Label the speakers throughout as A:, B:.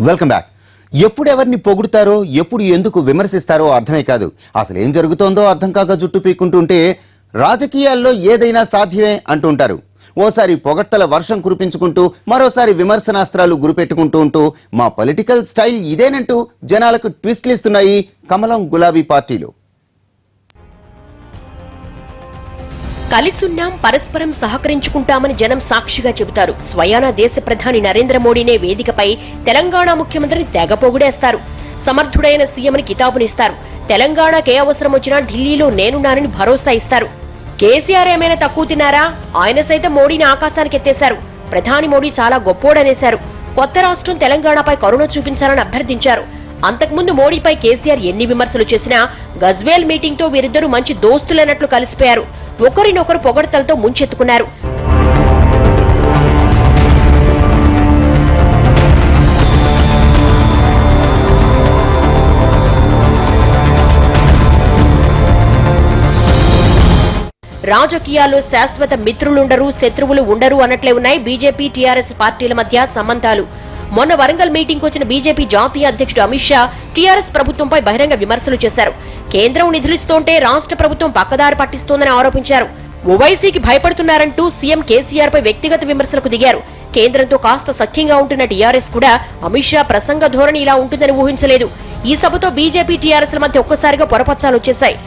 A: Welcome back. ఎప్పుడు ఎవరిని పొగుడుతారో ఎప్పుడు ఎందుకు విమర్శిస్తారో అర్థమే కాదు. అసలు ఏం జరుగుతోందో అర్థం కాక జుట్టు పీక్కుంటుంటే రాజకీయాల్లో ఏదైనా సాధ్యమే అంటుంటారు. ఓసారి పొగడ్తల వర్షం కురిపించుకుంటూ మరోసారి విమర్శనాస్త్రాలు గురిపెట్టుకుంటూ ఉంటూ మా పొలిటికల్ స్టైల్ ఇదేనంటూ జనాలకు ట్విస్ట్లు ఇస్తున్నాయి కమలం గులాబీ పార్టీలు.
B: కలిసున్నాం, పరస్పరం సహకరించుకుంటామని జనం సాక్షిగా చెబుతారు. స్వయానా దేశ ప్రధాని నరేంద్ర మోడీనే వేదికపై తెలంగాణ ముఖ్యమంత్రిని తెగ పొగిడేస్తారు. సమర్థుడైన సీఎంని కితాబునిస్తారు. తెలంగాణకే అవసరం వచ్చినా ఢిల్లీలో నేనున్నానని భరోసా ఇస్తారు. కేసీఆర్ ఏమైనా తక్కువ తిన్నారా? ఆయన సైతం మోడీని ఆకాశానికి ఎత్తేశారు. ప్రధాని మోడీ చాలా గొప్పోడనేశారు. కొత్త రాష్ట్రం తెలంగాణపై కరుణ చూపించాలని అభ్యర్థించారు. అంతకుముందు మోడీపై కేసీఆర్ ఎన్ని విమర్శలు చేసినా గజ్వేల్ మీటింగ్ తో వీరిద్దరూ మంచి దోస్తులైనట్లు కలిసిపోయారు. ఒకరినొకరు పొగడ్తలతో ముంచెత్తుకున్నారు. రాజకీయాల్లో శాశ్వత మిత్రులుండరు, శత్రువులు ఉండరు అన్నట్లే ఉన్నాయి బీజేపీ టీఆర్ఎస్ పార్టీల మధ్య సంబంధాలు. మొన్న వరంగల్ మీటింగ్ వచ్చిన బీజేపీ జాతీయ అధ్యక్షుడు అమిత్ షా టీఆర్ఎస్ ప్రభుత్వంపై బహిరంగ విమర్శలు చేశారు. కేంద్రం నిధులిస్తోంటే రాష్ట్ర ప్రభుత్వం పక్కదారి పట్టిస్తోందని ఆరోపించారు. ఓవైసీకి భయపడుతున్నారంటూ సీఎం కేసీఆర్ పై వ్యక్తిగత విమర్శలకు దిగారు. కేంద్రంతో కాస్త సఖ్యంగా ఉంటున్న టీఆర్ఎస్ కూడా అమిత్ షా ప్రసంగ ధోరణి ఇలా ఉంటుందని ఊహించలేదు. ఈ సభతో బీజేపీ టీఆర్ఎస్ ల మధ్య ఒక్కసారిగా పొరపచ్చాలొచ్చేశాయి.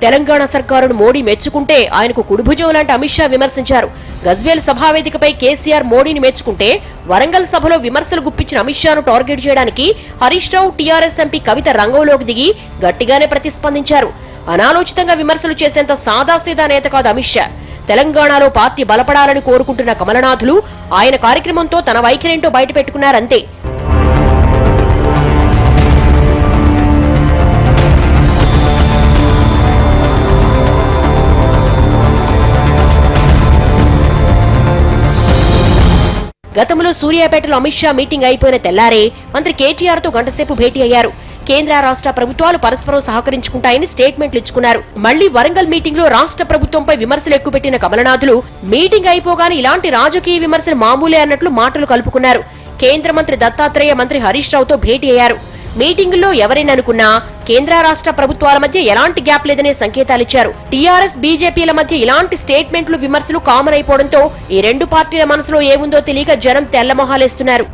B: తెలంగాణ సర్కారును మోడీ మెచ్చుకుంటే ఆయనకు కుడిభుజం లాంటి అమిత్ షా విమర్శించారు. గజ్వేల్ సభావేదికపై కేసీఆర్ మోడీని మెచ్చుకుంటే వరంగల్ సభలో విమర్శలు గుప్పించిన అమిత్ షాను టార్గెట్ చేయడానికి హరీష్ రావు, టీఆర్ఎస్ ఎంపీ కవిత రంగంలోకి దిగి గట్టిగానే ప్రతిస్పందించారు. అనాలోచితంగా విమర్శలు చేసేంత సాదాసీదా నేత కాదు అమిత్ షా. తెలంగాణలో పార్టీ బలపడాలని కోరుకుంటున్న కమలనాథులు ఆయన కార్యక్రమంతో తన వైఖరేంటో బయటపెట్టుకున్నారంతే. గతంలో సూర్యాపేటలో అమిత్ షా మీటింగ్ అయిపోయిన తెల్లారే మంత్రి కేటీఆర్ తో గంటసేపు భేటీ అయ్యారు. కేంద్ర రాష్ట్ర ప్రభుత్వాలు పరస్పరం సహకరించుకుంటాయని స్టేట్మెంట్లు ఇచ్చుకున్నారు. మళ్లీ వరంగల్ మీటింగ్ లో రాష్ట్ర ప్రభుత్వంపై విమర్శలు ఎక్కుపెట్టిన కమలనాథులు మీటింగ్ అయిపోగానే ఇలాంటి రాజకీయ విమర్శలు మామూలే అన్నట్లు మాటలు కలుపుకున్నారు. కేంద్ర మంత్రి దత్తాత్రేయ, మంత్రి హరీష్ రావుతో భేటీ అయ్యారు. మీటింగుల్లో ఎవరైనా అనుకున్నా కేంద్ర రాష్ట్ర ప్రభుత్వాల మధ్య ఎలాంటి గ్యాప్ లేదనే సంకేతాలిచ్చారు. టీఆర్ఎస్, బీజేపీల మధ్య ఇలాంటి స్టేట్మెంట్లు, విమర్శలు కామన్ అయిపోవడంతో ఈ రెండు పార్టీల మనసులో ఏముందో తెలియక జనం తెల్లమొహాలేస్తున్నారు.